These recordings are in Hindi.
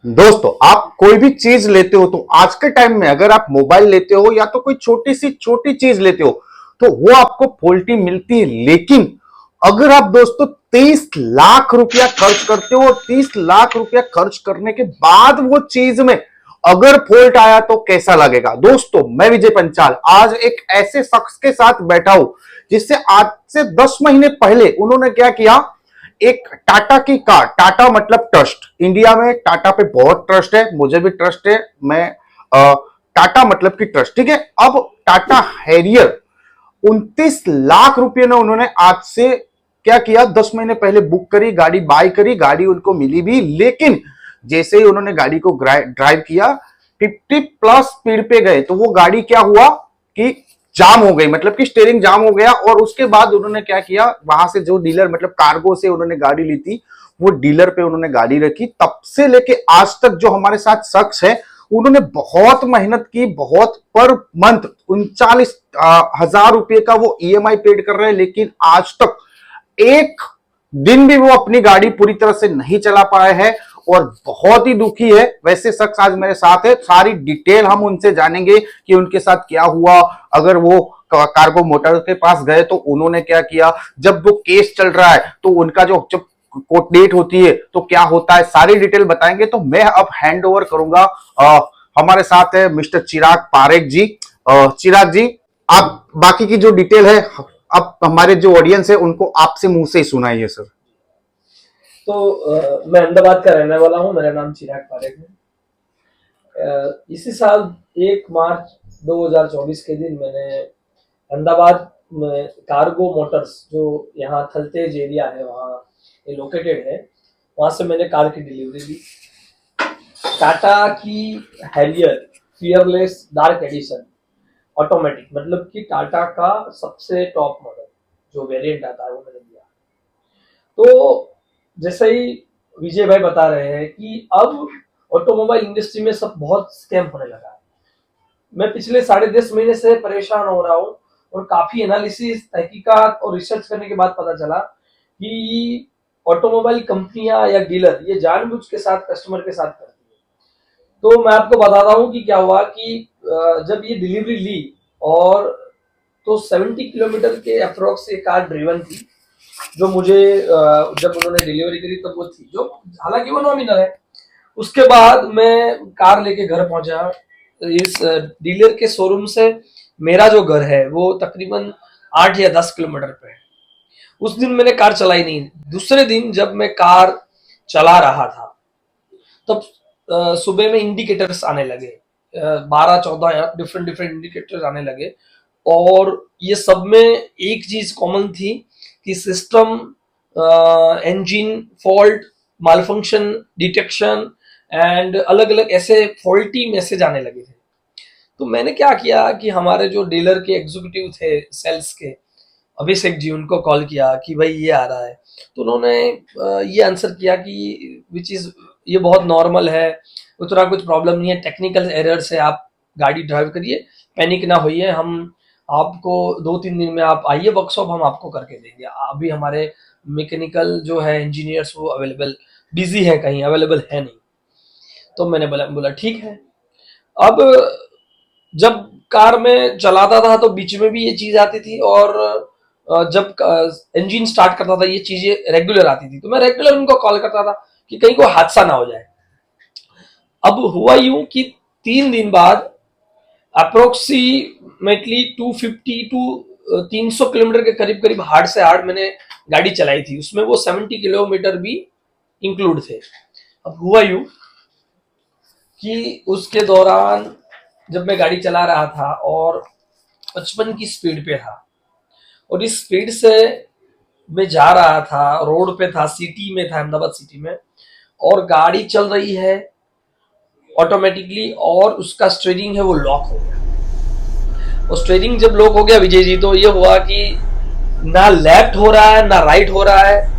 दोस्तों, आप कोई भी चीज लेते हो तो आज के टाइम में अगर आप मोबाइल लेते हो या तो कोई छोटी सी छोटी चीज लेते हो तो वो आपको फॉल्टी मिलती है। लेकिन अगर आप दोस्तों 30 लाख रुपया खर्च करते हो और 30 लाख रुपया खर्च करने के बाद वो चीज में अगर फॉल्ट आया तो कैसा लगेगा। दोस्तों, मैं विजय पंचाल आज एक ऐसे शख्स के साथ बैठा हूं जिससे आज से 10 महीने पहले उन्होंने क्या किया, एक टाटा की कार, टाटा मतलब ट्रस्ट, इंडिया में टाटा पे बहुत ट्रस्ट है, मुझे भी ट्रस्ट है। मैं टाटा मतलब की ट्रस्ट, ठीक है। अब टाटा हैरियर 29 लाख रुपए में उन्होंने आज से क्या किया, 10 महीने पहले बुक करी, गाड़ी बाय करी, गाड़ी उनको मिली भी। लेकिन जैसे ही उन्होंने गाड़ी को ड्राइव किया, 50+ स्पीड पे गए तो वो गाड़ी क्या हुआ कि जाम हो गई, मतलब कि स्टीयरिंग जाम हो गया। और उसके बाद उन्होंने क्या किया, वहां से जो डीलर मतलब कार्गो से उन्होंने गाड़ी ली थी, वो डीलर पे उन्होंने गाड़ी रखी। तब से लेके आज तक जो हमारे साथ शख्स है, उन्होंने बहुत मेहनत की, बहुत पर मंथ 39,000 रुपए का वो ईएमआई पेड कर रहे हैं। लेकिन आज तक एक दिन भी वो अपनी गाड़ी पूरी तरह से नहीं चला पाए हैं और बहुत ही दुखी है। वैसे शख्स आज मेरे साथ है, सारी डिटेल हम उनसे जानेंगे कि उनके साथ क्या हुआ। अगर वो कार्गो मोटर के पास गए तो उन्होंने क्या किया, जब वो केस चल रहा है तो उनका जो जब कोर्ट डेट होती है तो क्या होता है, सारी डिटेल बताएंगे। तो मैं अब हैंड ओवर करूंगा, हमारे साथ है मिस्टर चिराग पारेख जी। चिराग जी, आप बाकी की जो डिटेल है अब हमारे जो ऑडियंस है उनको आपसे मुंह से ही सुनाइए सर। मैं अहमदाबाद का रहने वाला हूँ। मेरा नाम चिराग पारेख है। इसी साल 1 मार्च 2024 के दिन मैंने अहमदाबाद में कार्गो मोटर्स, जो यहाँ थलतेज एरिया है वहाँ ये लोकेटेड है, वहाँ से मैंने कार की डिलीवरी ली। टाटा की Harrier fearless dark edition automatic, मतलब कि टाटा का सबसे टॉप मॉडल जो वेरिएंट आता है वो मैंने लिया। तो जैसे ही विजय भाई बता रहे हैं कि अब ऑटोमोबाइल इंडस्ट्री में सब बहुत स्कैम होने लगा है। मैं पिछले 10.5 महीने से परेशान हो रहा हूँ और काफी एनालिसिस, तहकीकात और रिसर्च करने के बाद पता चला कि ऑटोमोबाइल कंपनियां या डीलर ये जानबूझ के साथ कस्टमर के साथ करती है। तो मैं आपको बताता हूँ कि क्या हुआ कि जब ये डिलीवरी ली और तो 70 किलोमीटर के अप्रोक्स ये कार ड्रिवन थी, जो मुझे जब उन्होंने डिलीवरी करी तब वो थी, जो हालांकि वो नॉमिनल है। उसके बाद मैं कार लेके घर पहुंचा। इस डीलर के शोरूम से मेरा जो घर है वो तकरीबन 8 या 10 किलोमीटर पे है। उस दिन मैंने कार चलाई नहीं। दूसरे दिन जब मैं कार चला रहा था तब सुबह में इंडिकेटर्स आने लगे, 12-14 डिफरेंट डिफरेंट इंडिकेटर्स आने लगे। और ये सब में एक चीज कॉमन थी कि system, engine fault, malfunction detection and अलग अलग ऐसे फॉल्टी मैसेज आने लगे थे। तो मैंने क्या किया कि हमारे जो डीलर के एग्जीक्यूटिव थे सेल्स के, अभिषेक जी, उनको कॉल किया कि भाई ये आ रहा है। तो उन्होंने ये आंसर किया कि विच इज ये बहुत नॉर्मल है, उतना कुछ प्रॉब्लम नहीं है, टेक्निकल एरर से आप गाड़ी ड्राइव करिए, पैनिक ना होइए, हम आपको 2-3 दिन में आप आइए वर्कशॉप, हम आपको करके देंगे। अभी हमारे मैकेनिकल जो है इंजीनियर्स वो अवेलेबल, बिजी है, कहीं अवेलेबल है नहीं। तो मैंने बोला ठीक है। अब जब कार में चलाता था तो बीच में भी ये चीज आती थी और जब इंजन स्टार्ट करता था ये चीजें रेगुलर आती थी। तो मैं रेगुलर उनको कॉल करता था कि कहीं कोई हादसा ना हो जाए। अब हुआ यूं कि 3 दिन बाद अप्रोक्सीमेटली 250 टू 300 किलोमीटर के करीब करीब हार्ड से हार्ड मैंने गाड़ी चलाई थी। उसमें वो 70 किलोमीटर भी इंक्लूड थे। अब हुआ यूं कि उसके दौरान जब मैं गाड़ी चला रहा था और 55 की स्पीड पे था और इस स्पीड से मैं जा रहा था, रोड पे था, सिटी में था, अहमदाबाद सिटी में, और गाड़ी चल रही है ऑटोमेटिकली और उसका स्टीयरिंग है वो लॉक हो गया। और स्टीयरिंग जब लॉक हो गया विजय जी, तो ये हुआ कि ना लेफ्ट हो रहा है ना राइट हो रहा है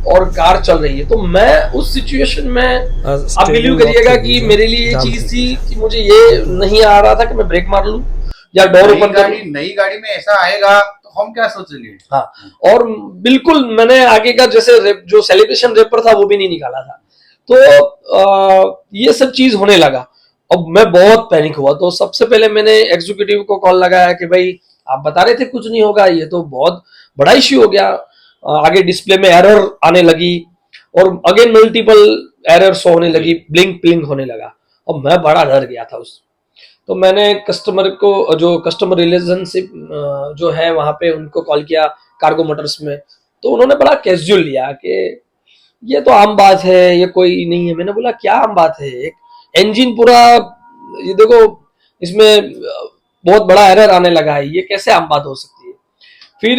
और कार चल रही है। तो मैं उस सिचुएशन में, आप बिलीव करिएगा कि मेरे लिए ये चीज थी कि मुझे ये नहीं आ रहा था कि मैं ब्रेक मार लूं या डोर ओपन कर लूं। नई गाड़ी में ऐसा आएगा तो हम क्या सोचेंगे। हाँ, और बिल्कुल मैंने आगे का जैसे जो सेलिब्रेशन रेपर था वो भी नहीं निकाला था। तो ये सब चीज होने लगा। अब मैं बहुत पैनिक हुआ, तो सबसे पहले मैंने एग्जीक्यूटिव को कॉल लगाया कि भाई आप बता रहे थे कुछ नहीं होगा, ये तो बहुत बड़ा इश्यू हो गया। आगे डिस्प्ले में एरर आने लगी और अगेन मल्टीपल एरर्स होने लगी, ब्लिंक ब्लिंक होने लगा। अब मैं बड़ा डर गया था उस। तो मैंने कस्टमर को, जो कस्टमर रिलेशनशिप जो है वहां पे, उनको कॉल किया कार्गो मोटर्स में। तो उन्होंने बड़ा कैजुअल लिया कि ये तो आम बात है, ये कोई नहीं है। मैंने बोला क्या आम बात है, एक इंजन पूरा, ये देखो इसमें बहुत बड़ा एरर आने लगा है, ये कैसे आम बात हो सकती है। फिर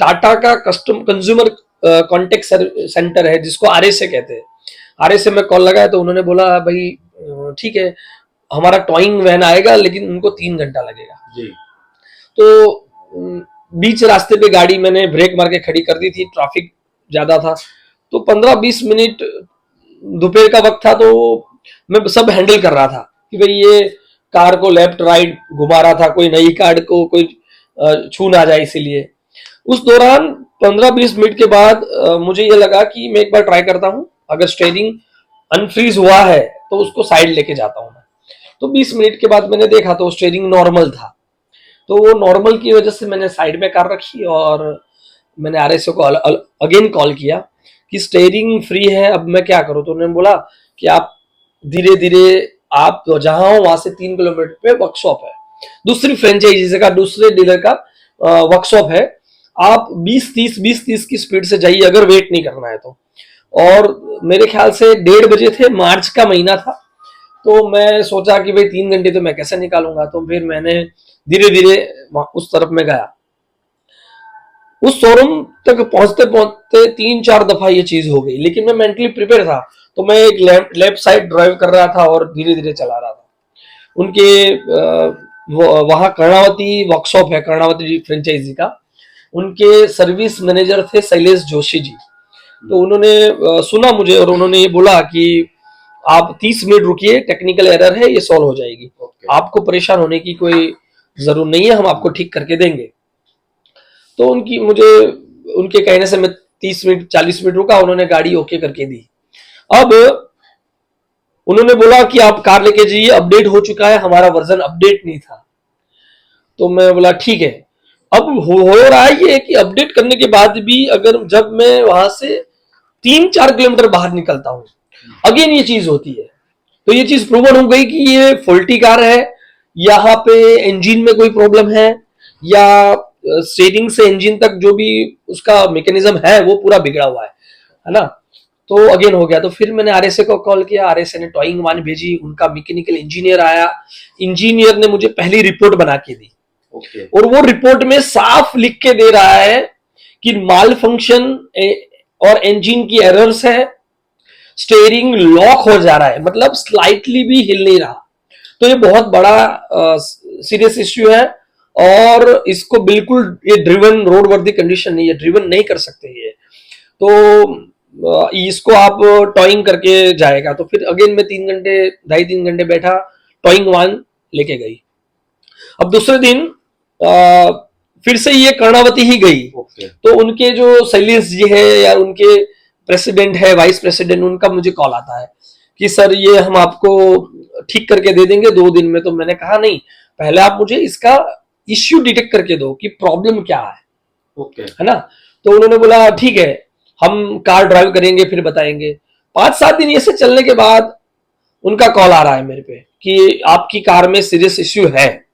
टाटा का कस्टम कंज्यूमर कॉन्टेक्ट सेंटर है जिसको आरएसए कहते हैं, आरएसए में कॉल लगाया तो उन्होंने बोला भाई ठीक है हमारा टॉइंग वैन आएगा लेकिन उनको 3 घंटा लगेगा जी। तो बीच रास्ते पे गाड़ी मैंने ब्रेक मार के खड़ी कर दी थी, ट्रैफिक ज्यादा था। तो 15-20 मिनट दोपहर का वक्त था, तो मैं सब हैंडल कर रहा था कि भाई ये कार को लेफ्ट राइट घुमा रहा था, कोई नई कार को कोई छू ना जाए इसीलिए। उस दौरान 15-20 मिनट के बाद मुझे ये लगा कि मैं एक बार ट्राई करता हूँ, अगर स्टीयरिंग अनफ्रीज हुआ है तो उसको साइड लेके जाता हूँ मैं। तो 20 मिनट के बाद मैंने देखा तो स्टीयरिंग नॉर्मल था, तो वो नॉर्मल की वजह से मैंने साइड में कार रखी और मैंने आरएसओ को अगेन कॉल किया कि स्टीयरिंग फ्री है, अब मैं क्या करूं। तो उन्होंने बोला कि आप धीरे धीरे, आप जहां हो वहां से 3 किलोमीटर पे वर्कशॉप है, दूसरी फ्रेंचाइजी का, दूसरे डीलर का वर्कशॉप है, आप 20-30 की स्पीड से जाइए अगर वेट नहीं करना है तो। और मेरे ख्याल से 1:30 बजे थे, मार्च का महीना था। तो मैं सोचा कि भाई 3 घंटे तो मैं कैसे निकालूंगा, तो फिर मैंने धीरे धीरे उस तरफ में गया। उस शोरूम तक पहुंचते पहुंचते 3-4 दफा ये चीज हो गई, लेकिन मैं मेंटली प्रिपेयर था। तो मैं एक लेफ्ट साइड ड्राइव कर रहा था और धीरे धीरे चला रहा था। उनके वहां कर्णावती वर्कशॉप है, कर्णावती फ्रेंचाइजी का, उनके सर्विस मैनेजर थे शैलेश जोशी जी। तो उन्होंने सुना मुझे और उन्होंने ये बोला कि आप 30 मिनट रुकिए, टेक्निकल एरर है, ये सॉल्व हो जाएगी, आपको परेशान होने की कोई जरूरत नहीं है, हम आपको ठीक करके देंगे। तो उनके कहने से मैं 30 मिनट 40 मिनट रुका, उन्होंने गाड़ी ओके करके दी। अब उन्होंने बोला कि आप कार लेके जाइए, अपडेट हो चुका है, हमारा वर्जन अपडेट नहीं था। तो मैं बोला ठीक है। अब हो रहा है ये कि अपडेट करने के बाद भी अगर जब मैं वहां से 3-4 किलोमीटर बाहर निकलता हूं, अगेन ये चीज होती है। तो ये चीज प्रूवन हो गई कि ये फॉल्टी कार है, यहाँ पे इंजन में कोई प्रॉब्लम है, या स्टीयरिंग से इंजन तक जो भी उसका मैकेनिज्म है वो पूरा बिगड़ा हुआ है ना। तो अगेन हो गया। तो फिर मैंने आरएसए को कॉल किया, आरएसए ने टॉइंग वान भेजी, उनका मैकेनिकल इंजीनियर आया, इंजीनियर ने मुझे पहली रिपोर्ट बना के दी। और वो रिपोर्ट में साफ लिख के दे रहा है कि माल फंक्शन और इंजन की एरर्स है, स्टीयरिंग लॉक हो जा रहा है, मतलब स्लाइटली भी हिल नहीं रहा। तो ये बहुत बड़ा सीरियस इश्यू है और इसको बिल्कुल, ये ड्रिवन रोड वर्दी कंडीशन नहीं है, ड्रिवन नहीं कर सकते ये। तो इसको आप टॉइंग करके जाएगा। तो फिर अगेन मैं 2.5-3 घंटे बैठा, टॉइंग वान लेके गई। अब दूसरे दिन फिर से ये कर्णावती ही गई। तो उनके जो शैलेश जी है या उनके प्रेसिडेंट है, वाइस प्रेसिडेंट, उनका मुझे कॉल आता है कि सर ये हम आपको ठीक करके दे देंगे 2 दिन में। तो मैंने कहा नहीं, पहले आप मुझे इसका इश्यू डिटेक्ट करके दो कि प्रॉब्लम क्या है, है ना। तो उन्होंने बोला ठीक है, हम कार ड्राइव करेंगे फिर बताएंगे। 5-7 दिन ऐसे चलने के बाद उनका कॉल आ रहा है मेरे पे कि आपकी कार में सीरियस इश्यू है,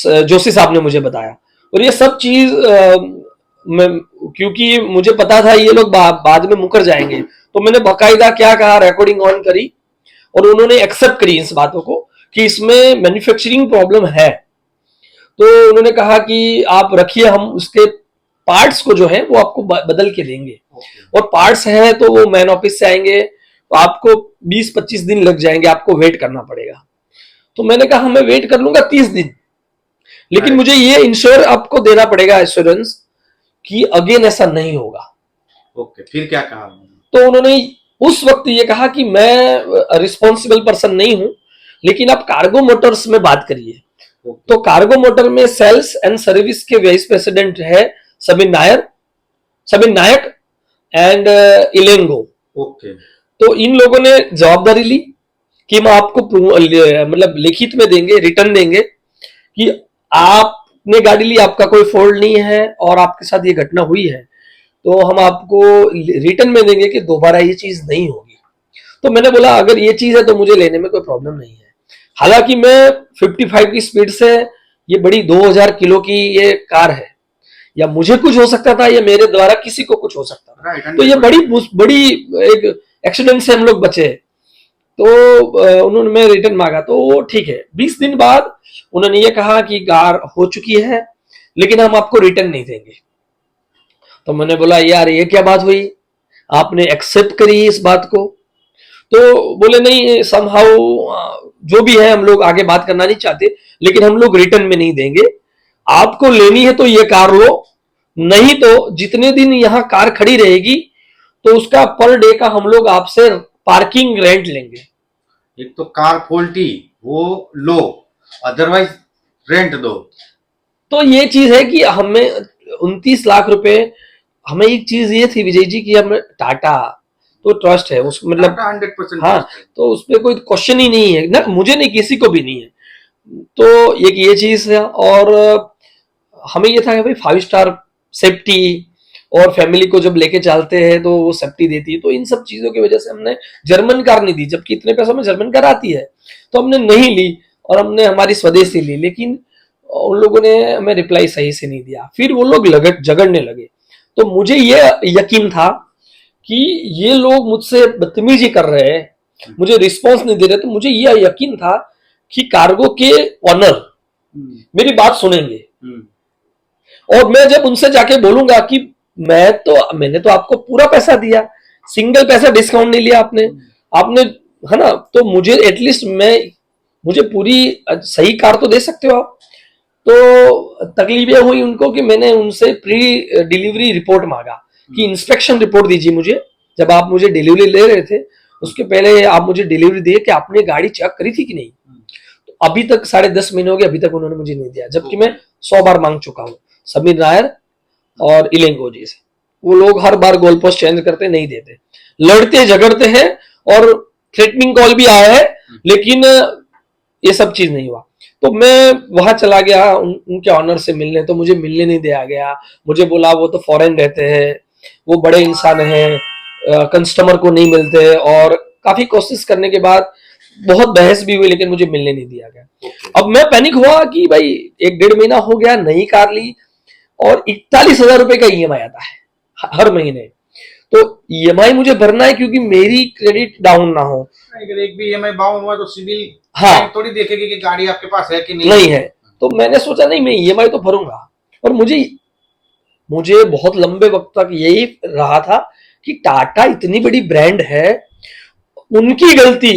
जोशी साहब ने मुझे बताया। और ये सब चीज क्योंकि मुझे पता था ये लोग बाद में मुकर जाएंगे, तो मैंने बाकायदा क्या कहा, रिकॉर्डिंग ऑन करी और उन्होंने एक्सेप्ट करी इस बातों को कि इसमें मैन्युफैक्चरिंग प्रॉब्लम है। तो उन्होंने कहा कि आप रखिए, हम उसके पार्ट्स को जो है वो आपको बदल के देंगे। और पार्ट्स है तो वो मैन ऑफिस से आएंगे, तो आपको 20-25 दिन लग जाएंगे, आपको वेट करना पड़ेगा। तो मैंने कहा मैं वेट कर लूंगा 30 दिन, लेकिन मुझे ये इंश्योर आपको देना पड़ेगा, एश्योरेंस, कि अगेन ऐसा नहीं होगा। फिर क्या कहा? तो उन्होंने उस वक्त ये कहा कि मैं रिस्पॉन्सिबल पर्सन नहीं हूं, लेकिन आप कार्गो मोटर्स में बात करिए। तो कार्गो मोटर में सेल्स एंड सर्विस के वाइस प्रेसिडेंट है सबिन नायक एंड इलेंगो। तो इन लोगों ने जवाबदारी ली कि हम आपको मतलब लिखित में देंगे, रिटर्न देंगे कि आपने गाड़ी ली, आपका कोई फॉल्ट नहीं है और आपके साथ ये घटना हुई है, तो हम आपको रिटर्न में देंगे कि दोबारा ये चीज नहीं होगी। तो मैंने बोला अगर ये चीज है तो मुझे लेने में कोई प्रॉब्लम नहीं है। हालांकि मैं 55 की स्पीड से, ये बड़ी 2000 किलो की ये कार है, या मुझे कुछ हो सकता था या मेरे द्वारा किसी को कुछ हो सकता था। तो ये बड़ी बड़ी एक एक्सीडेंट से हम लोग बचे। तो उन्होंने मैं रिटर्न मांगा तो ठीक है। 20 दिन बाद उन्होंने ये कहा कि कार हो चुकी है लेकिन हम आपको रिटर्न नहीं देंगे। तो मैंने बोला यार ये क्या बात हुई, आपने एक्सेप्ट करी इस बात को? तो बोले नहीं, समहाउ जो भी है हम लोग आगे बात करना नहीं चाहते, लेकिन हम लोग रिटर्न में नहीं देंगे। आपको लेनी है तो ये कार लो, नहीं तो जितने दिन यहां कार खड़ी रहेगी तो उसका पर डे का हम लोग आपसे पार्किंग रेंट लेंगे। एक तो कार फॉल्टी वो लो, अदरवाइज रेंट दो। तो ये चीज है कि हमें 29 लाख रुपए, हमें एक चीज ये थी विजय जी कि हमें टाटा तो ट्रस्ट है उस, मतलब 100% हाँ, तो उसमें कोई क्वेश्चन ही नहीं है ना, मुझे नहीं किसी को भी नहीं है। तो एक ये चीज है, और हमें ये था कि भाई 5 स्टार सेफ्टी, और फैमिली को जब लेके चलते हैं तो वो सेफ्टी देती है। तो इन सब चीजों की वजह से हमने जर्मन कार नहीं दी, जबकि इतने पैसों में जर्मन कार आती है, तो हमने नहीं ली और हमने हमारी स्वदेशी ली। लेकिन उन लोगों ने हमें रिप्लाई सही से नहीं दिया, फिर वो लोग झगड़ने लगे। तो मुझे ये यकीन था कि ये लोग मुझसे बदतमीजी कर रहे हैं, मुझे रिस्पॉन्स नहीं दे रहे, तो मुझे ये यकीन था कि कार्गो के ऑनर मेरी बात सुनेंगे। और मैं जब उनसे जाके बोलूंगा कि मैंने तो आपको पूरा पैसा दिया, सिंगल पैसा डिस्काउंट नहीं लिया आपने, है ना, तो मुझे एटलीस्ट मुझे पूरी सही कार तो दे सकते हो आप। तो तकलीफ ये हुई उनको कि मैंने उनसे प्री डिलीवरी रिपोर्ट मांगा कि इंस्पेक्शन रिपोर्ट दीजिए मुझे, जब आप मुझे डिलीवरी ले रहे थे उसके पहले आप मुझे डिलीवरी दिए कि आपने गाड़ी चेक करी थी कि नहीं। तो अभी तक 10.5 महीने हो गए, अभी तक उन्होंने मुझे नहीं दिया, जबकि मैं 100 बार मांग चुका हूँ समीर नायर और इलेंगो जी से। वो लोग हर बार गोल पोस्ट चेंज करते, नहीं देते, लड़ते झगड़ते हैं, और थ्रेटनिंग कॉल भी आया है, लेकिन ये सब चीज नहीं हुआ। तो मैं वहां चला गया उनके ऑनर से मिलने, तो मुझे मिलने नहीं दिया गया। मुझे बोला वो तो फॉरेन रहते हैं, वो बड़े इंसान हैं, कस्टमर को नहीं मिलते, और काफी कोशिश करने के बाद बहुत बहस भी हुई, लेकिन मुझे मिलने नहीं दिया गया। अब मैं पैनिक हुआ कि भाई 1-1.5 महीना हो गया, नई कार ली और 41,000 रुपए का ईएमआई आता है हर महीने। तो ईएमआई मुझे भरना है क्योंकि मेरी क्रेडिट डाउन ना हो। अगर एक भी ईएमआई डाउन हुआ तो सिविल हाँ, थोड़ी देखेगी कि गाड़ी आपके पास है कि नहीं है। तो मैंने सोचा नहीं, मैं ईएमआई तो भरूंगा। और मुझे बहुत लंबे वक्त तक यही रहा था कि टाटा इतनी बड़ी ब्रांड है, उनकी गलती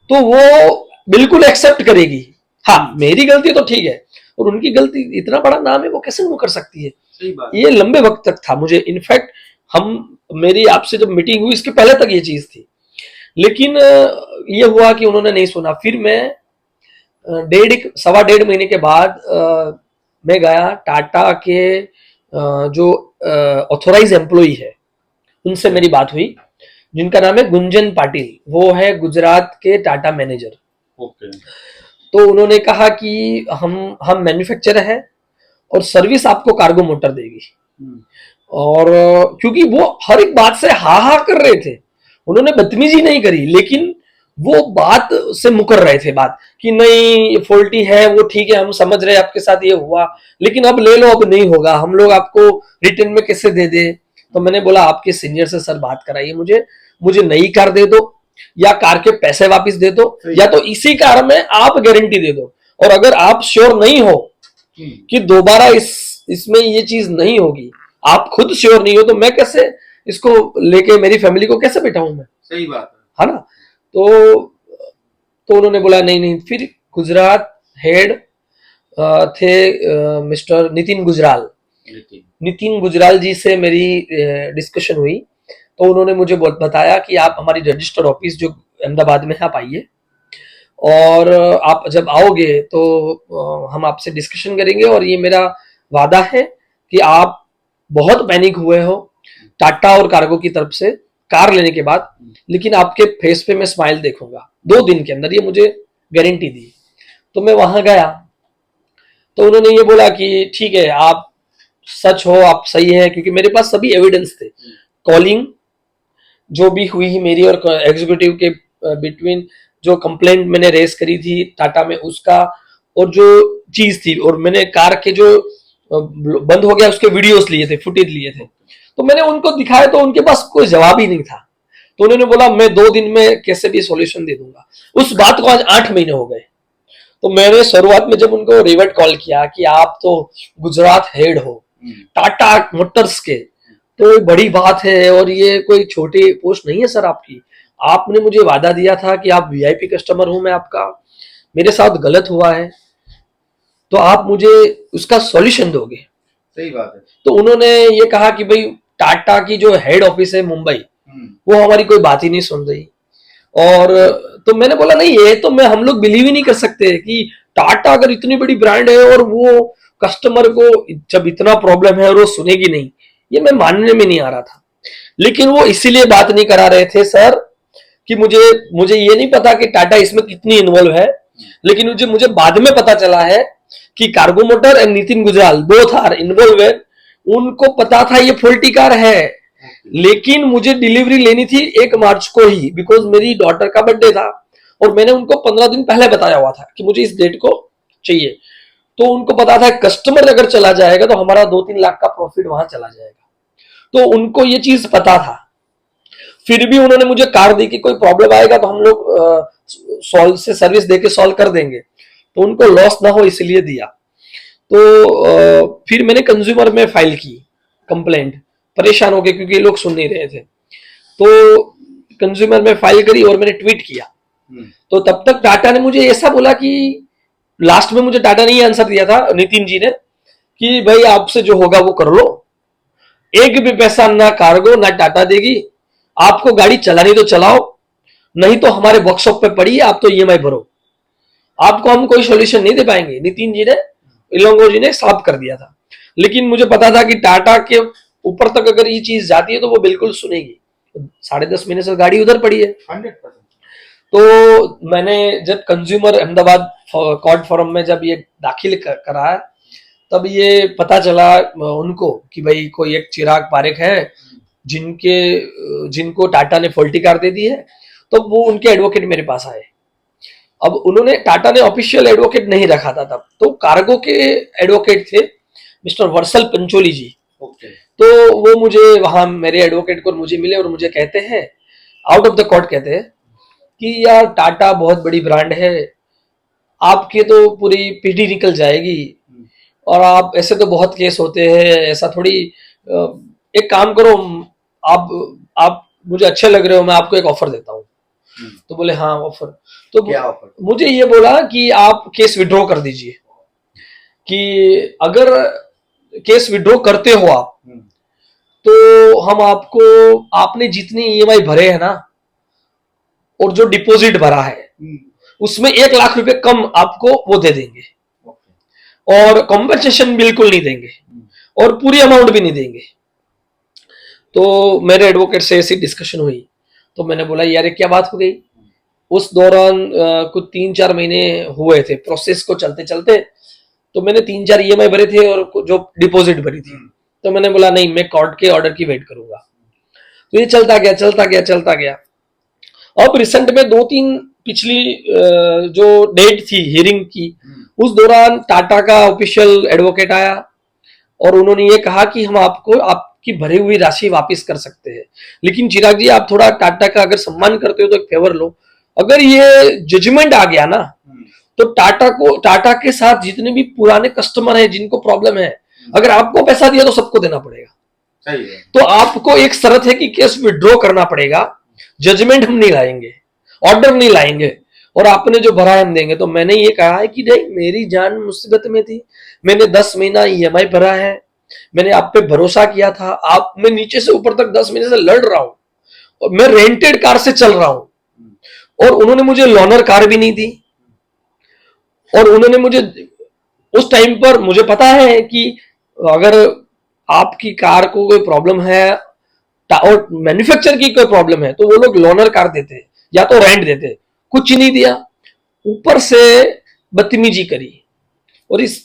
तो वो बिल्कुल एक्सेप्ट करेगी, हाँ मेरी गलती तो ठीक है, और उनकी गलती, इतना बड़ा नाम है, वो कैसे वो कर सकती है। सही बात। ये लंबे वक्त तक था मुझे, इनफैक्ट मेरी आपसे जब मीटिंग हुई इसके पहले तक ये चीज थी। लेकिन ये हुआ कि उन्होंने नहीं सुना। फिर मैं 1.5 महीने के बाद मैं गया टाटा के जो ऑथोराइज एम्प्लॉई है उनसे मेरी बात हुई, जिनका नाम है गुंजन पाटिल, वो है गुजरात के टाटा मैनेजर। ओके। तो उन्होंने कहा कि हम मैन्युफैक्चरर है और सर्विस आपको कार्गो मोटर देगी। और क्योंकि वो हर एक बात से हा हा कर रहे थे, उन्होंने बदतमीजी नहीं करी, लेकिन वो बात से मुकर रहे थे, बात कि नहीं फॉल्टी है, वो ठीक है, हम समझ रहे आपके साथ ये हुआ, लेकिन अब ले लो, अब नहीं होगा, हम लोग आपको रिटर्न में कैसे दे दे। तो मैंने बोला आपके सीनियर से सर बात कराइए, मुझे नई कार दे दो, या कार के पैसे वापस दे दो, या तो इसी कार में आप गारंटी दे दो। और अगर आप श्योर नहीं हो कि दोबारा इसमें ये चीज नहीं होगी, आप खुद श्योर नहीं हो, तो मैं कैसे इसको लेके मेरी फैमिली को कैसे बैठाऊं मैं। सही बात है ना। तो उन्होंने बोला नहीं। फिर गुजरात हेड थे मिस्टर नितिन गुजराल जी से मेरी डिस्कशन हुई। तो उन्होंने मुझे बताया कि आप हमारी रजिस्टर्ड ऑफिस जो अहमदाबाद में है आप आइए, और आप जब आओगे तो हम आपसे डिस्कशन करेंगे, और ये मेरा वादा है कि आप बहुत पैनिक हुए हो टाटा और कार्गो की तरफ से, कार लेने के बाद, लेकिन आपके फेस पे मैं स्माइल देखूंगा 2 दिन के अंदर, ये मुझे गारंटी दी। तो मैं वहां गया तो उन्होंने ये बोला कि ठीक है, आप सच हो, आप सही है, क्योंकि मेरे पास सभी एविडेंस थे। कॉलिंग जो भी हुई मेरी और एग्जीक्यूटिव के बिटवीन, जो कंप्लेंट मैंने रेस करी थी टाटा में उसका, और जो चीज थी, और मैंने कार के जो बंद हो गया उसके वीडियोस लिए थे, फुटेज लिए थे, तो मैंने उनको दिखाया तो उनके पास कोई जवाब ही नहीं था। तो उन्होंने बोला मैं 2 दिन में कैसे भी सॉल्यूशन दे दूंगा। उस बात को आज 8 महीने हो गए। तो मैंने शुरुआत में जब उनको रिवर्ट कॉल किया कि आप तो गुजरात हेड हो टाटा मोटर्स के, तो बड़ी बात है और ये कोई छोटी पोस्ट नहीं है सर आपकी। आपने मुझे वादा दिया था कि आप वीआईपी कस्टमर हूं मैं आपका, मेरे साथ गलत हुआ है, तो आप मुझे उसका सॉल्यूशन दोगे। सही बात है। तो उन्होंने ये कहा कि भाई टाटा की जो हेड ऑफिस है मुंबई, वो हमारी कोई बात ही नहीं सुन रही। और तो मैंने बोला नहीं, ये तो मैं हम लोग बिलीव ही नहीं कर सकते कि टाटा अगर इतनी बड़ी ब्रांड है और वो कस्टमर को जब इतना प्रॉब्लम है और वो सुनेगी नहीं, ये मैं मानने में नहीं आ रहा था। लेकिन वो इसीलिए बात नहीं करा रहे थे सर कि मुझे मुझे ये नहीं पता कि टाटा इसमें कितनी इन्वॉल्व है, लेकिन मुझे बाद में पता चला है कि cargo motor and Nitin Gujral both are involve है। उनको पता था ये फॉल्टी कार है, लेकिन मुझे डिलीवरी लेनी थी 1 मार्च को ही, बिकॉज मेरी डॉटर का बर्थडे था और मैंने उनको 15 दिन पहले बताया हुआ था कि मुझे इस डेट को चाहिए। तो उनको पता था कस्टमर अगर चला जाएगा तो हमारा 2-3 लाख का प्रॉफिट वहां चला जाएगा, तो उनको ये चीज पता था। फिर भी उन्होंने मुझे कार दी कि कोई प्रॉब्लम आएगा तो हम लोग सॉल्व से सर्विस देके सॉल्व कर देंगे, तो उनको लॉस ना हो इसलिए दिया। तो फिर मैंने कंज्यूमर में फाइल की कंप्लेंट, परेशान हो गए क्योंकि ये लोग सुन नहीं रहे थे। तो कंज्यूमर में फाइल करी और मैंने ट्वीट किया। तो तब तक टाटा ने मुझे ऐसा बोला कि लास्ट में मुझे टाटा ने ये आंसर दिया था, नितिन जी ने, कि भाई आपसे जो होगा वो कर लो, एक भी पैसा ना कार्गो ना टाटा देगी, आपको गाड़ी चलानी तो चलाओ, नहीं तो हमारे वर्कशॉप पे पड़ी है, आप तो ईएमआई भरो, आपको हम कोई सॉल्यूशन नहीं दे पाएंगे। नितिन जी ने, इलोंगो जी ने साफ कर दिया था। लेकिन मुझे पता था कि टाटा के ऊपर तक अगर ये चीज जाती है तो वो बिल्कुल सुनेगी। 10.5 महीने से गाड़ी उधर पड़ी है 100%। तो मैंने जब कंज्यूमर अहमदाबाद कोर्ट फॉरम में जब ये दाखिल कराया, तब ये पता चला उनको कि भाई कोई एक चिराग पारेख है जिनको टाटा ने फॉल्टी कार दे दी है। तो वो उनके एडवोकेट मेरे पास आए। अब उन्होंने, टाटा ने ऑफिशियल एडवोकेट नहीं रखा था तब, तो कार्गो के एडवोकेट थे मिस्टर वर्सल पंचोली जी। तो वो मुझे वहां, मेरे एडवोकेट को मुझे मिले और मुझे कहते हैं, आउट ऑफ द कोर्ट कहते हैं कि यार टाटा बहुत बड़ी ब्रांड है, आपके तो पूरी पीढ़ी निकल जाएगी, और आप ऐसे तो बहुत केस होते हैं, ऐसा थोड़ी, एक काम करो, आप मुझे अच्छे लग रहे हो, मैं आपको एक ऑफर देता हूँ। तो बोले हाँ ऑफर। तो क्या ऑफर? मुझे ये बोला कि आप केस विड्रॉ कर दीजिए, कि अगर केस विड्रॉ करते हो आप, तो हम आपको, आपने जितनी ईएमआई भरे हैं ना और जो डिपॉजिट भरा है उसमें 1 लाख रुपए कम आपको वो दे देंगे, और कॉम्पनसेशन बिल्कुल नहीं देंगे, और पूरी अमाउंट भी नहीं देंगे। तो मेरे एडवोकेट से ऐसी डिस्कशन हुई, तो मैंने बोला यार ये क्या बात हो गई। उस दौरान कुछ 3-4 महीने हुए थे प्रोसेस को चलते चलते, तो मैंने 3-4 ईएमआई भरे थे और जो डिपॉजिट भरी थी, तो मैंने बोला नहीं, मैं कोर्ट के ऑर्डर की वेट करूंगा। तो ये चलता गया चलता गया चलता गया। अब रिसेंट में 2-3 पिछली जो डेट थी हियरिंग की, उस दौरान टाटा का ऑफिशियल एडवोकेट आया और उन्होंने ये कहा कि हम आपको आपकी भरी हुई राशि वापस कर सकते हैं, लेकिन चिराग जी आप थोड़ा टाटा का अगर सम्मान करते हो तो एक फेवर लो, अगर ये जजमेंट आ गया ना तो टाटा के साथ जितने भी पुराने कस्टमर हैं जिनको प्रॉब्लम है, अगर आपको पैसा दिया तो सबको देना पड़ेगा। सही है। तो आपको एक शर्त है कि केस विड्रॉ करना पड़ेगा, जजमेंट हम नहीं लाएंगे, ऑर्डर नहीं लाएंगे, और आपने जो भरा है हम देंगे। तो मैंने ये कहा है कि नहीं, मेरी जान मुसीबत में थी, मैंने 10 महीना ईएमआई भरा है, मैंने आप पे भरोसा किया था, आप, मैं नीचे से ऊपर तक 10 महीने से लड़ रहा हूं और मैं रेंटेड कार से चल रहा हूं, और उन्होंने मुझे लोनर कार भी नहीं दी, और उन्होंने मुझे उस टाइम पर, मुझे पता है कि अगर आपकी कार को कोई प्रॉब्लम है, और मैन्युफैक्चर की कोई प्रॉब्लम है तो वो लोग लोनर कार देते हैं या तो रेंट देते हैं, कुछ नहीं दिया, ऊपर से बदतमीजी करी। और इस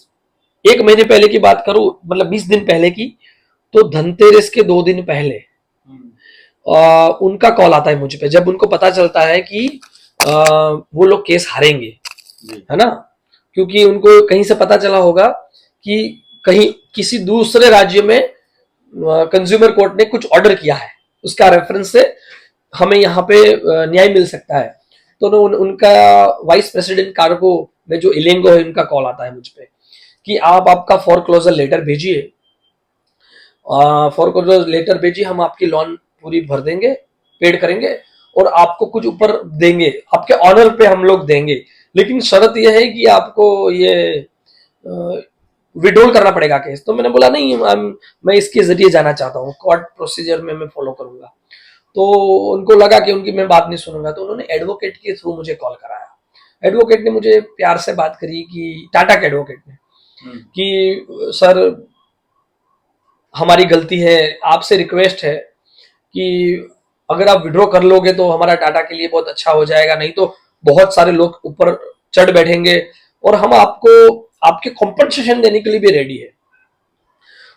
1 महीने पहले की बात करूं, मतलब 20 दिन पहले की, तो धनतेरस के 2 दिन पहले उनका कॉल आता है मुझ पे, जब उनको पता चलता है कि वो लोग केस हारेंगे, है ना, क्योंकि उनको कहीं से पता चला होगा कि कहीं किसी दूसरे राज्य में कंज्यूमर कोर्ट ने कुछ ऑर्डर किया है, उसका रेफरेंस से हमें यहाँ पे न्याय मिल सकता है। तो उनका वाइस प्रेसिडेंट कार्गो में जो इलेंगो है, उनका कॉल आता है मुझ पे कि आप आपका फॉरक्लोजर लेटर भेजिए, फॉरक्लोजर लेटर भेजिए, हम आपकी लोन पूरी भर देंगे, पेड करेंगे और आपको कुछ ऊपर देंगे, आपके ऑनर पे हम लोग देंगे, लेकिन शर्त यह है कि आपको ये विड्रॉल करना पड़ेगा केस। तो मैंने बोला नहीं, मैं इसके जरिए जाना चाहता हूँ, कोर्ट प्रोसीजर में मैं फॉलो करूंगा। तो उनको लगा कि उनकी मैं बात नहीं सुनूंगा, तो उन्होंने एडवोकेट के थ्रू मुझे कॉल कराया। एडवोकेट ने मुझे प्यार से बात करी कि टाटा के एडवोकेट ने कि सर हमारी गलती है, आपसे रिक्वेस्ट है कि अगर आप विड्रॉ कर लोगे तो हमारा टाटा के लिए बहुत अच्छा हो जाएगा, नहीं तो बहुत सारे लोग ऊपर चढ़ बैठेंगे और हम आपको आपके कॉम्पनसेशन देने के लिए भी रेडी है।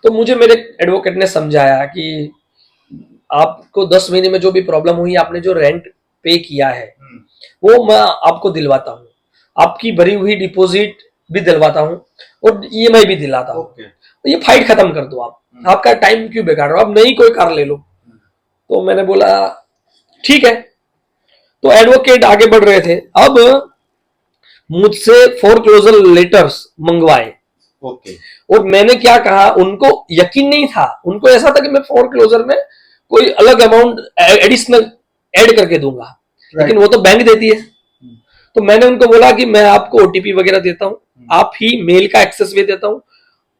तो मुझे मेरे एडवोकेट ने समझाया कि आपको 10 महीने में जो भी प्रॉब्लम हुई, आपने जो रेंट पे किया है वो मैं आपको दिलवाता हूँ, आपकी भरी हुई डिपॉजिट भी दिलवाता हूँ और ईएमआई भी दिलाता हूँ। तो ये फाइट खत्म कर दो, आप आपका टाइम क्यों बेकार हो, आप नई कोई कार ले लो। तो मैंने बोला ठीक है। तो एडवोकेट आगे बढ़ रहे थे, अब मुझसे फोरक्लोजर लेटर्स मंगवाए। और मैंने क्या कहा, उनको यकीन नहीं था, उनको ऐसा था कि मैं फोरक्लोजर में कोई अलग अमाउंट एडिशनल ऐड करके दूंगा, लेकिन वो तो बैंक देती है। तो मैंने उनको बोला कि मैं आपको ओटीपी वगैरह देता हूँ, आप ही मेल का एक्सेस भी देता हूँ,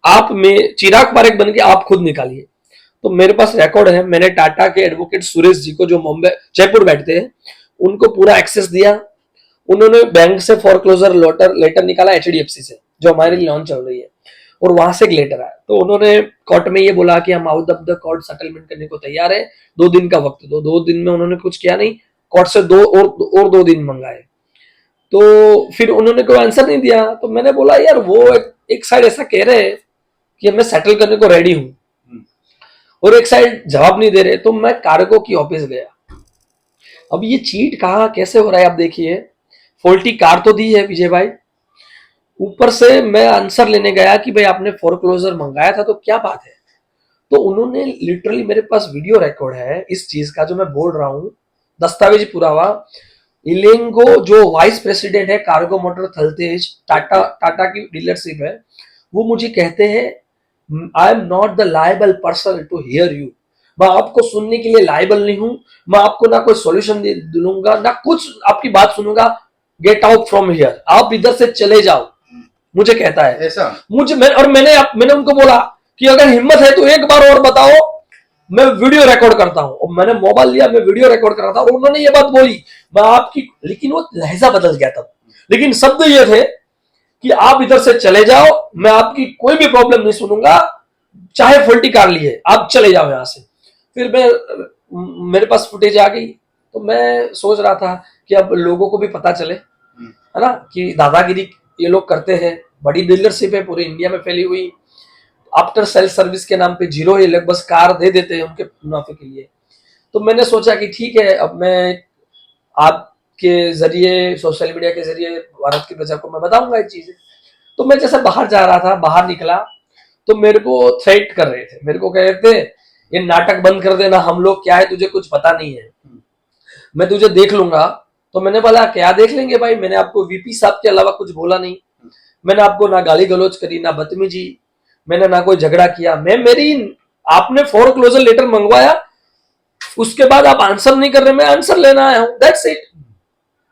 आप में चिराग पारेख बन के आप खुद निकालिए। तो मेरे पास रिकॉर्ड है, मैंने टाटा के एडवोकेट सुरेश जी को, जो मुंबई जयपुर बैठते हैं, उनको पूरा एक्सेस दिया। उन्होंने बैंक से फोरक्लोजर लेटर निकाला, एचडीएफसी से, जो हमारी लोन चल रही है, और वहां से एक लेटर आया। तो उन्होंने कोर्ट में ये बोला कि हम out of the court settlement करने को तैयार है, 2 दिन का वक्त दो। 2 दिन में उन्होंने कुछ किया नहीं, कोर्ट से 2 दिन मंगाए, तो फिर उन्होंने कोई आंसर नहीं दिया। तो मैंने बोला यार वो एक साइड ऐसा कह रहे हैं कि मैं सेटल करने को रेडी हूं और एक साइड जवाब नहीं दे रहे। तो मैं कार्गो की ऑफिस गया। अब ये चीट कहाँ कैसे हो रहा है आप देखिए, फॉल्टी कार तो दी है विजय भाई, ऊपर से मैं आंसर लेने गया कि भाई आपने फोरक्लोजर मंगाया था तो क्या बात है। तो उन्होंने लिटरली, मेरे पास वीडियो रिकॉर्ड है इस चीज का जो मैं बोल रहा हूं, दस्तावेज पुरावा। इलेंगो जो वाइस प्रेसिडेंट है कार्गो मोटर थलतेज, टाटा की डीलरशिप है, वो मुझे कहते हैं I am not the liable person to hear you, मैं आपको सुनने के लिए लायबल नहीं हूं, मैं आपको ना कोई सॉल्यूशन दूंगा ना कुछ आपकी बात सुनूंगा, गेट आउट फ्रॉम हियर, आप इधर से चले जाओ, मुझे कहता है ऐसा। मैंने उनको बोला कि अगर हिम्मत है तो एक बार और बताओ, मैं वीडियो रिकॉर्ड करता हूं। और मैंने मोबाइल लिया, मैं वीडियो रिकॉर्ड कर रहा था और उन्होंने ये बात बोली, मैं आपकी, लेकिन वो लहजा बदल गया तब, लेकिन शब्द ये थे कि आप इधर से चले जाओ, मैं आपकी कोई भी प्रॉब्लम नहीं सुनूंगा, चाहे फॉल्टी कार ली है, आप चले जाओ यहां से। फिर मेरे पास फुटेज आ गई, तो मैं सोच रहा था कि अब लोगों को भी पता चले, है ना, कि दादागिरी ये लोग करते हैं, बड़ी डीलरशिप है पूरे इंडिया में फैली हुई, आफ्टर सेल सर्विस के नाम पे जीरो ही लोग बस कार दे देते हैं उनके मुनाफे के लिए। तो मैंने सोचा कि ठीक है, अब मैं आपके जरिए, सोशल मीडिया के जरिए भारत की प्रजा को मैं बताऊंगा ये चीजें। तो मैं जैसे बाहर जा रहा था, बाहर निकला तो मेरे को थ्रेट कर रहे थे, मेरे को कह रहे थे ये नाटक बंद कर देना, हम लोग क्या है तुझे कुछ पता नहीं है, मैं तुझे देख लूंगा। तो मैंने बोला क्या देख लेंगे भाई, मैंने आपको वीपी साहब के अलावा कुछ बोला नहीं, मैंने आपको ना गाली गलौज करी, ना बदतमीजी, मैंने ना कोई झगड़ा किया। आपने फोरक्लोजर लेटर मंगवाया, उसके बाद आप आंसर नहीं कर रहे, मैं आंसर लेना आया हूं, दैट्स इट।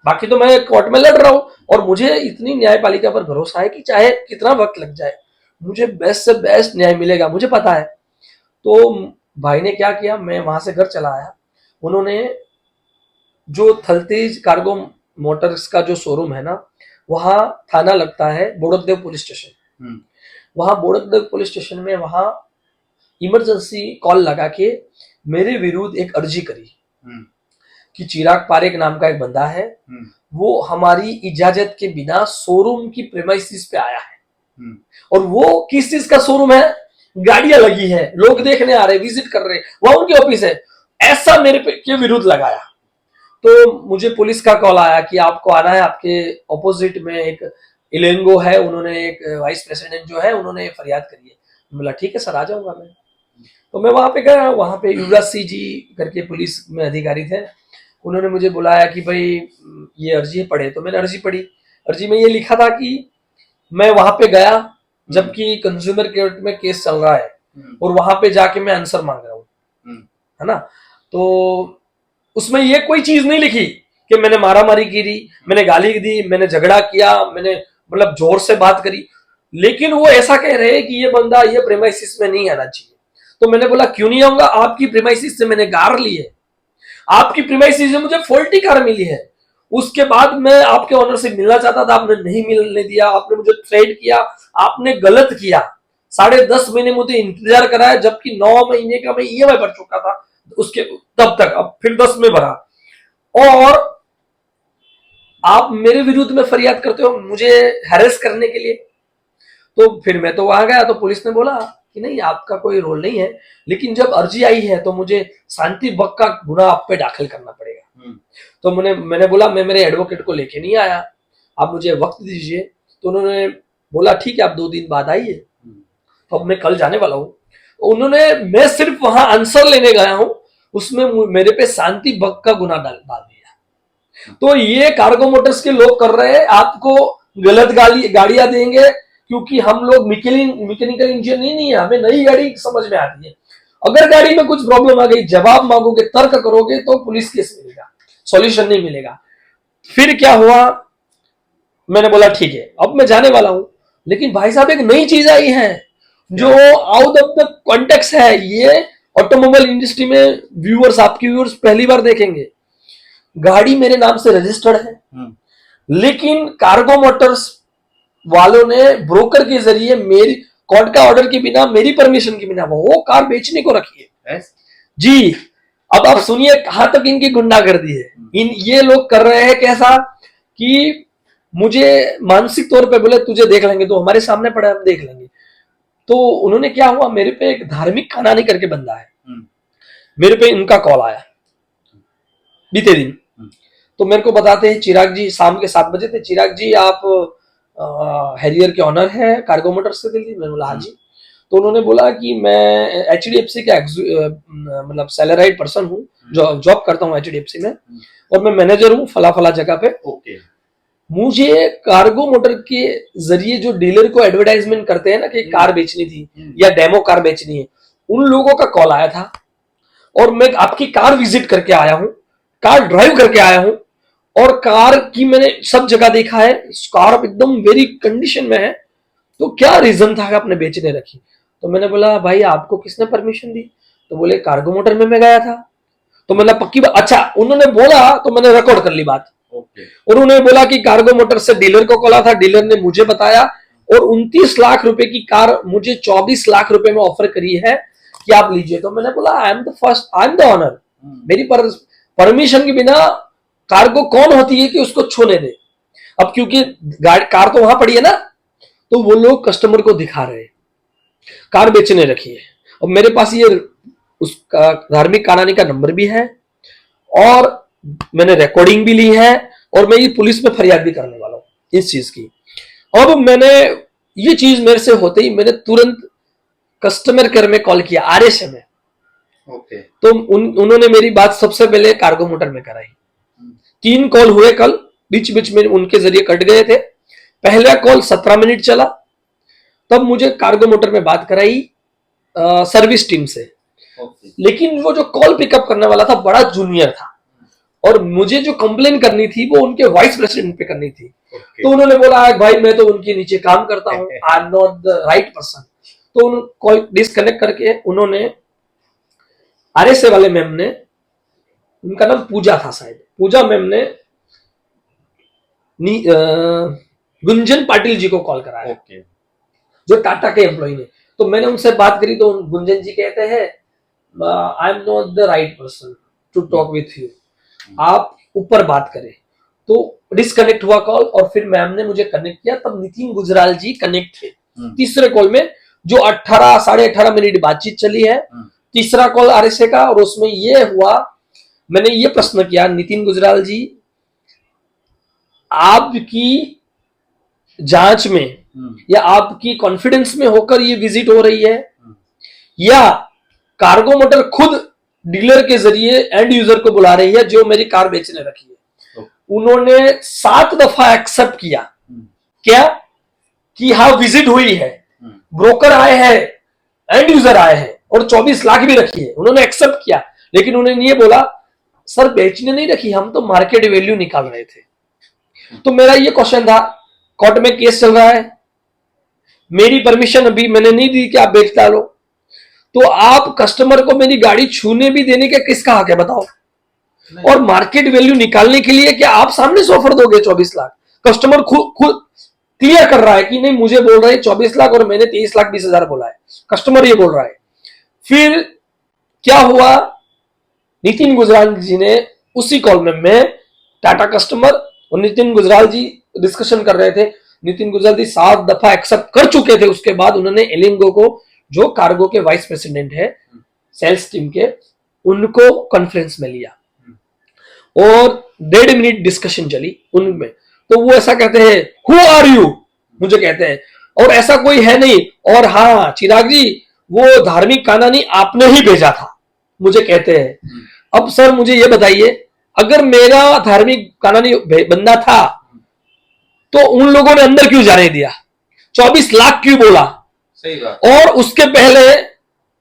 बाकी तो मैं कोर्ट में लड़ रहा हूं और मुझे इतनी न्यायपालिका पर भरोसा है कि चाहे कितना वक्त लग जाए, मुझे बेस्ट से बेस्ट न्याय मिलेगा, मुझे पता है। तो भाई ने क्या किया, मैं वहां से घर चला आया। उन्होंने जो थलतेज कार्गो मोटर्स का जो शोरूम है ना, वहां थाना लगता है बोड़कदेव पुलिस स्टेशन, वहां बोड़कदेव पुलिस स्टेशन में वहां इमरजेंसी कॉल लगा के मेरे विरुद्ध एक अर्जी करी हम्म, कि चिराग पारेख नाम का एक बंदा है, हम्म, वो हमारी इजाजत के बिना शोरूम की प्रेमाइसिस पे आया है। हम्म, और वो किस चीज का शोरूम है? गाड़ियां लगी है, लोग देखने आ रहे, विजिट कर रहे, वहां उनकी ऑफिस है, ऐसा मेरे के विरुद्ध लगाया। तो मुझे पुलिस का कॉल आया कि आपको आना है, आपके ऑपोजिट में एक इलेंगो है, उन्होंने एक वाइस प्रेसिडेंट जो है उन्होंने फरियाद करी है। बोला ठीक है सर, आ जाऊंगा मैं। तो मैं वहां पे गया, वहां पे युवराज सिंह जी करके पुलिस में अधिकारी थे, उन्होंने मुझे बुलाया कि भाई ये अर्जी पढ़े। तो मैंने अर्जी पढ़ी। अर्जी में ये लिखा था कि मैं वहां पे गया जबकि कंज्यूमर कोर्ट में केस चल रहा है और वहां पे जाके मैं आंसर मांग रहा हूँ, है ना। तो उसमें ये कोई चीज नहीं लिखी कि मैंने मारामारी की, मैंने गाली दी, मैंने झगड़ा किया, मैंने मतलब जोर से बात करी। लेकिन वो ऐसा कह रहे हैं कि ये बंदा ये प्रेमाइसिस में नहीं आना चाहिए। तो मैंने बोला क्यों नहीं आऊंगा, आपकी प्रेमाइसिस से मैंने कार ली है, आपकी प्रीमाइसिस से मुझे फॉल्टी कार मिली है। उसके बाद मैं आपके ऑनर से मिलना चाहता था, आपने नहीं मिलने दिया, आपने मुझे थ्रेट किया, आपने गलत किया। 10.5 महीने मुझे इंतजार कराया, जबकि 9 महीने का मैं ईएमआई भर चुका था उसके तब तक, अब फिर 10 में भरा, और आप मेरे विरुद्ध में फरियाद करते हो मुझे हैरेस करने के लिए। तो फिर मैं तो वहां गया, तो पुलिस ने बोला कि नहीं आपका कोई रोल नहीं है, लेकिन जब अर्जी आई है तो मुझे शांति भंग का गुना आप पे दाखिल करना पड़ेगा। तो मैंने बोला मैं मेरे एडवोकेट को लेके नहीं आया, आप मुझे वक्त दीजिए। तो उन्होंने बोला ठीक है आप 2 दिन बाद आइए। तो अब मैं कल जाने वाला हूँ। मैं सिर्फ वहां आंसर लेने गया हूं, उसमें मेरे पे शांति भंग का गुना डाल दिया। तो ये कार्गो मोटर्स के लोग कर रहे हैं, आपको गलत गाड़ियां देंगे, क्योंकि हम लोग मैकेनिकल इंजीनियर नहीं है, हमें नई गाड़ी समझ में आती है। अगर गाड़ी में कुछ प्रॉब्लम आ गई, जवाब मांगोगे, तर्क करोगे तो पुलिस केस मिलेगा, सॉल्यूशन नहीं मिलेगा। फिर क्या हुआ, मैंने बोला ठीक है अब मैं जाने वाला हूं। लेकिन भाई साहब एक नई चीज आई है जो आउट ऑफ द कॉन्टेक्स्ट है, ये ऑटोमोबाइल इंडस्ट्री में व्यूअर्स, आपके व्यूअर्स पहली बार देखेंगे। गाड़ी मेरे नाम से रजिस्टर्ड है, लेकिन कार्गो मोटर्स वालों ने ब्रोकर के जरिए मेरी कोर्ट का ऑर्डर के बिना, मेरी परमिशन के बिना वो कार बेचने को रखी है। जी, अब आप सुनिए कहां तक इनकी गुंडागर्दी है। ये लोग कर रहे हैं कैसा कि मुझे मानसिक तौर पे बोले तुझे देख लेंगे, तो हमारे सामने पड़ा हम देख लेंगे। तो उन्होंने क्या हुआ, मेरे पे एक धार्मिक कानानी करके बंदा है, मेरे पे इनका कॉल आया बीते दिन। तो मेरे को बताते हैं चिराग जी, शाम के 7 बजे थे, चिराग जी आप हैरियर के ऑनर है कार्गो मोटर्स से दिल्ली। मैंने बोला हाँ जी। तो उन्होंने बोला कि मैं एचडीएफसी का मतलब सैलराइड पर्सन हूँ, जॉब करता हूँ एचडीएफसी में, और मैं मैनेजर हूँ फला फला जगह पे। मुझे कार्गो मोटर के जरिए जो डीलर को एडवर्टाइजमेंट करते हैं ना कि कार बेचनी थी या डेमो कार बेचनी है, उन लोगों का कॉल आया था, और मैं आपकी कार विजिट करके आया हूं, कार ड्राइव करके आया हूं, और कार की मैंने सब जगह देखा है, कार एकदम वेरी कंडीशन में है। तो क्या रीजन था कि आपने बेचने रखी? तो मैंने बोला भाई आपको किसने परमिशन दी? तो बोले कार्गो मोटर में मैं गया था। तो मतलब पक्की बात, अच्छा उन्होंने बोला तो मैंने रिकॉर्ड कर ली बात। और उन्होंने बोला कि कार्गो मोटर से डीलर को कॉल था, डीलर ने मुझे बताया, और 29 लाख रुपए की कार मुझे 24 लाख रुपए में ऑफर करी है कि आप लीजिए। तो मैंने बोला I am the first, I am the owner, मेरी परमिशन के बिना कार्गो कौन होती है कि उसको छूने दे। अब क्योंकि कार तो वहां पड़ी है ना, तो वो लोग कस्टमर को दिखा रहे हैं कार बेचने रखी है, और मेरे पास ये उसका धार्मिक कानानी का नंबर भी है, और मैंने रिकॉर्डिंग भी ली है, और मैं ये पुलिस में फरियाद भी करने वाला हूं इस चीज की। अब मैंने ये चीज मेरे से होते ही मैंने तुरंत कस्टमर केयर में कॉल किया, आरएस में। तो उन्होंने मेरी बात सबसे पहले कार्गो मोटर में कराई। 3 कॉल हुए कल, बीच बीच में उनके जरिए कट गए थे। पहला कॉल 17 मिनट चला, तब मुझे कार्गो मोटर में बात कराई सर्विस टीम से। लेकिन वो जो कॉल पिकअप करने वाला था बड़ा जूनियर था, और मुझे जो कंप्लेन करनी थी वो उनके वाइस प्रेसिडेंट पे करनी थी। तो उन्होंने बोला भाई मैं तो उनके नीचे काम करता हूं, आई am not the right person. तो कॉल डिस्कनेक्ट करके उन्होंने आरएसए वाले मैम ने, उनका नाम पूजा था शायद, पूजा मैम ने गुंजन पाटिल जी को कॉल कराया, जो टाटा के एम्प्लॉय ने। तो मैंने उनसे बात करी तो गुंजन जी कहते हैं I am not the right person to talk with you, आप ऊपर बात करें। तो डिस्कनेक्ट हुआ कॉल और फिर मैम ने मुझे कनेक्ट किया, तब नितिन गुजराल जी कनेक्ट थे तीसरे कॉल में, जो 18 साढ़े 18 मिनट बातचीत चली है। तीसरा कॉल आरएसए का, और उसमें ये हुआ, मैंने ये प्रश्न किया, नितिन गुजराल जी आपकी जांच में या आपकी कॉन्फिडेंस में होकर ये विजिट हो रही है, या कार्गो मोटर खुद डीलर के जरिए एंड यूजर को बुला रही है जो मेरी कार बेचने रखी है। उन्होंने 7 दफा एक्सेप्ट किया, क्या कि हाँ विजिट हुई है, ब्रोकर आए हैं, एंड यूजर आए हैं, और 24 लाख भी रखी है, उन्होंने एक्सेप्ट किया। लेकिन उन्होंने ये बोला सर बेचने नहीं रखी, हम तो मार्केट वैल्यू निकाल रहे थे। तो मेरा ये क्वेश्चन था, कोर्ट में केस चल रहा है, मेरी परमिशन अभी मैंने नहीं दी कि आप बेच डालो, तो आप कस्टमर को मेरी गाड़ी छूने भी देने का किसका हक है बताओ? और मार्केट वैल्यू निकालने के लिए क्या आप सामने से ऑफर दोगे 24 लाख? कस्टमर खुद क्लियर कर रहा है कि नहीं, मुझे बोल रहे हैं 24 लाख और मैंने 23 लाख 20 हजार बोला है, कस्टमर ये बोल रहा है। फिर क्या हुआ, नितिन गुजराल जी ने उसी कॉल में, मैं टाटा कस्टमर और नितिन गुजराल जी डिस्कशन कर रहे थे। नितिन गुजराल जी 7 दफा एक्सेप्ट कर चुके थे, उसके बाद उन्होंने एलिंगो को, जो कार्गो के वाइस प्रेसिडेंट है सेल्स टीम के, उनको कॉन्फ्रेंस में लिया और 1.5 मिनट डिस्कशन चली उनमें। तो वो ऐसा कहते हैं, हु आर यू, मुझे कहते हैं, और ऐसा कोई है नहीं, और हाँ चिराग जी वो धार्मिक कानानी आपने ही भेजा था, मुझे कहते हैं। अब सर मुझे ये बताइए, अगर मेरा धार्मिक कानानी बंदा था तो उन लोगों ने अंदर क्यों जाने दिया, 24 लाख क्यों बोला? सही बात। और उसके पहले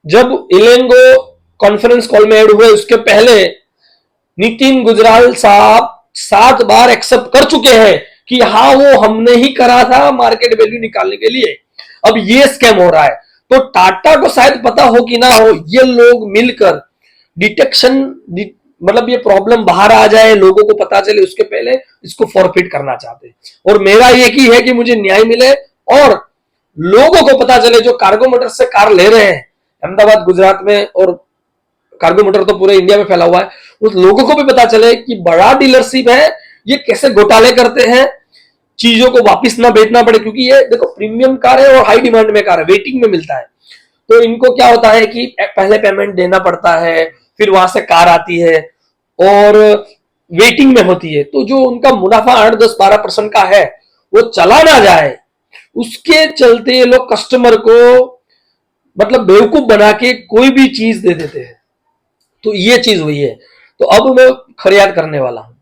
जब एलिंगो कॉन्फ्रेंस कॉल में ऐड हुए, उसके पहले नितिन गुजराल साहब 7 बार एक्सेप्ट कर चुके हैं कि हाँ वो हमने ही करा था मार्केट वैल्यू निकालने के लिए। अब ये स्कैम हो रहा है, तो टाटा को शायद पता हो कि ना हो, ये लोग मिलकर डिटेक्शन, मतलब ये प्रॉब्लम बाहर आ जाए, लोगों को पता चले उसके पहले इसको फॉरफिट करना चाहते हैं। और मेरा एक ही है कि मुझे न्याय मिले और लोगों को पता चले, जो कार्गो मोटर से कार ले रहे हैं अहमदाबाद गुजरात में, और कार्गो मोटर तो पूरे इंडिया में फैला हुआ है, उस लोगों को भी पता चले कि बड़ा डीलरशिप है, ये कैसे घोटाले करते हैं, चीजों को वापस ना बेचना पड़े, क्योंकि ये देखो प्रीमियम कार है और हाई डिमांड में कार है, वेटिंग में मिलता है। तो इनको क्या होता है कि पहले पेमेंट देना पड़ता है, फिर वहां से कार आती है और वेटिंग में होती है, तो जो उनका मुनाफा 8-10-12% का है वो चला ना जाए, उसके चलते लोग कस्टमर को मतलब बेवकूफ बना के कोई भी चीज दे देते हैं। तो ये चीज हुई है। तो अब मैं फरियाद करने वाला हूं।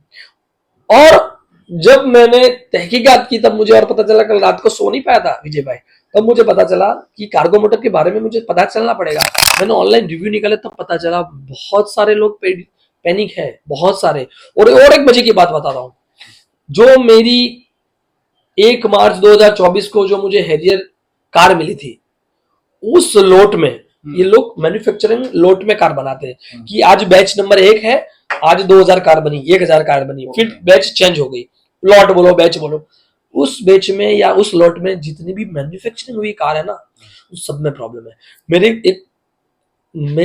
और जब मैंने तहकीकात की तब मुझे और पता चला, कल रात को सो नहीं पाया था विजय भाई, तब मुझे पता चला कि कार्गो मोटर के बारे में मुझे पता चलना पड़ेगा। मैंने ऑनलाइन रिव्यू निकाले तब पता चला बहुत सारे लोग पैनिक है, बहुत सारे। और एक मजे की बात बताता हूं, जो मेरी 1 मार्च 2024 को जो मुझे हैरियर कार मिली थी, उस लोट में ये लोग मैन्युफैक्चरिंग लोट में कार बनाते हैं कि आज बैच नंबर 1 है, आज 2000 कार बनी, 1000 कार बनी, फिर बैच चेंज हो गई, लॉट बोलो बैच बोलो। उस बैच में या उस लॉट में जितनी भी मैन्युफैक्चरिंग हुई कार है ना, उस सब में प्रॉब्लम है। मैंने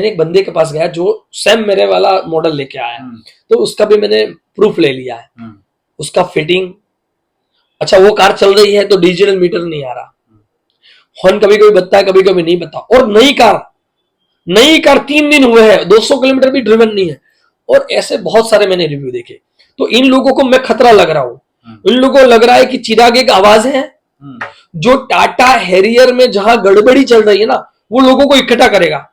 एक बंदे के पास गया जो सेम मेरे वाला मॉडल लेके आया, तो उसका भी मैंने प्रूफ ले लिया है, उसका फिटिंग अच्छा, वो कार चल रही है तो डिजिटल मीटर नहीं आ रहा, हॉर्न कभी कभी बजता है कभी कभी नहीं बजता, और नई कार 3 दिन हुए हैं, 200 किलोमीटर भी ड्रिवन नहीं है। और ऐसे बहुत सारे मैंने रिव्यू देखे। तो इन लोगों को मैं खतरा लग रहा हूं, इन लोगों को लग रहा है कि चिराग एक आवाज है जो टाटा हैरियर में जहां गड़बड़ी चल रही है ना, वो लोगों को इकट्ठा करेगा,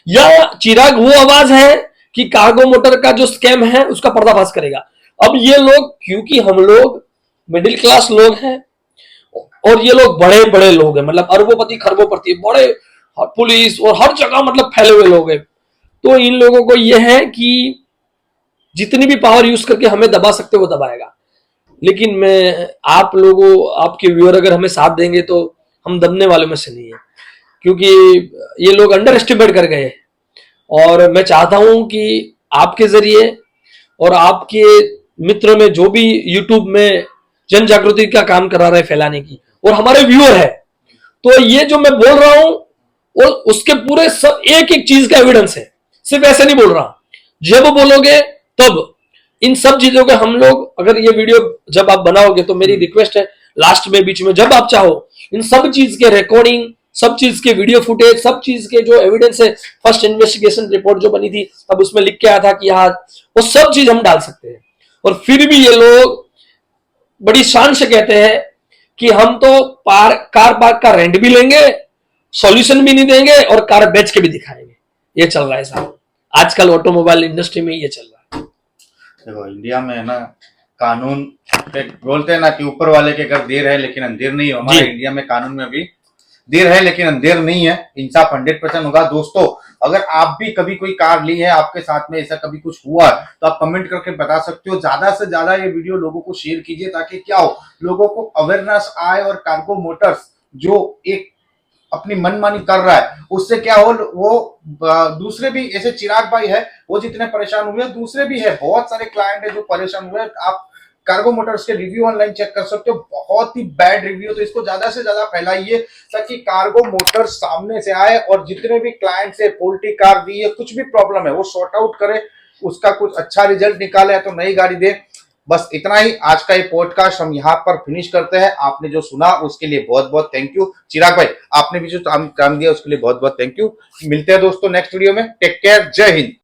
या चिराग वो आवाज है कि कार्गो मोटर का जो स्कैम है उसका पर्दाफाश करेगा। अब ये लोग, क्योंकि हम लोग मिडिल क्लास लोग हैं और ये लोग बड़े बड़े लोग हैं, मतलब अरबोपति खरबोपति, बड़े पुलिस और हर जगह मतलब फैले हुए लोग हैं, तो इन लोगों को यह है कि जितनी भी पावर यूज करके हमें दबा सकते वो दबाएगा। लेकिन मैं आप लोगों, आपके व्यूअर अगर हमें साथ देंगे तो हम दबने वालों में से नहीं है, क्योंकि ये लोग अंडर एस्टिमेट कर गए। और मैं चाहता हूं कि आपके जरिए और आपके मित्र में जो भी यूट्यूब में जन जागृति का काम करा रहे फैलाने की, और हमारे व्यूअर है, तो ये जो मैं बोल रहा हूं और उसके पूरे सब एक एक चीज का एविडेंस है। सिर्फ ऐसे नहीं बोल रहा, जब बोलोगे तब इन सब चीजों के हम लोग, अगर ये वीडियो जब आप बनाओगे तो मेरी रिक्वेस्ट है लास्ट में बीच में जब आप चाहो इन सब चीज के रिकॉर्डिंग, सब चीज के वीडियो फुटेज, सब चीज के जो एविडेंस है, फर्स्ट इन्वेस्टिगेशन रिपोर्ट जो बनी थी तब उसमें लिख के आया था कि हाँ वो सब चीज हम डाल सकते हैं। और फिर भी ये लोग बड़ी शान से कहते हैं कि हम तो कार पार्क का रेंट भी लेंगे, सॉल्यूशन भी नहीं देंगे और कार बेच के भी दिखाएंगे। ये चल रहा है साहब, आजकल ऑटोमोबाइल इंडस्ट्री में ये चल रहा है। देखो इंडिया में है ना, कानून पे बोलते हैं ना कि ऊपर वाले के घर देर है लेकिन अंधेर नहीं है। हमारे इंडिया में कानून में भी देर है लेकिन अंधेर नहीं है। इंसाफ 100% होगा। दोस्तों अगर आप भी कभी कोई कार ली है, आपके साथ में ऐसा कभी कुछ हुआ है तो आप कमेंट करके बता सकते हो। ज्यादा से ज्यादा ये वीडियो लोगों को शेयर कीजिए ताकि क्या हो, लोगों को अवेयरनेस आए और कार्गो मोटर्स जो एक अपनी मनमानी कर रहा है उससे क्या हो, वो दूसरे भी ऐसे चिराग भाई है वो जितने परेशान हुए, दूसरे भी है, बहुत सारे क्लाइंट है जो परेशान हुए। आप कार्गो मोटर्स के रिव्यू ऑनलाइन चेक कर सकते हो, बहुत ही बैड रिव्यू। तो इसको ज्यादा से ज्यादा फैलाइए ताकि कार्गो मोटर्स सामने से आए और जितने भी क्लाइंट से पोल्ट्री कार दी है, कुछ भी प्रॉब्लम है वो सॉर्ट आउट करे, उसका कुछ अच्छा रिजल्ट निकाले तो नई गाड़ी दे। बस इतना ही। आज का ये पॉडकास्ट हम यहाँ पर फिनिश करते हैं। आपने जो सुना उसके लिए बहुत बहुत थैंक यू। चिराग भाई आपने भी जो काम दिया उसके लिए बहुत बहुत थैंक यू। मिलते हैं दोस्तों नेक्स्ट वीडियो में। टेक केयर, जय हिंद।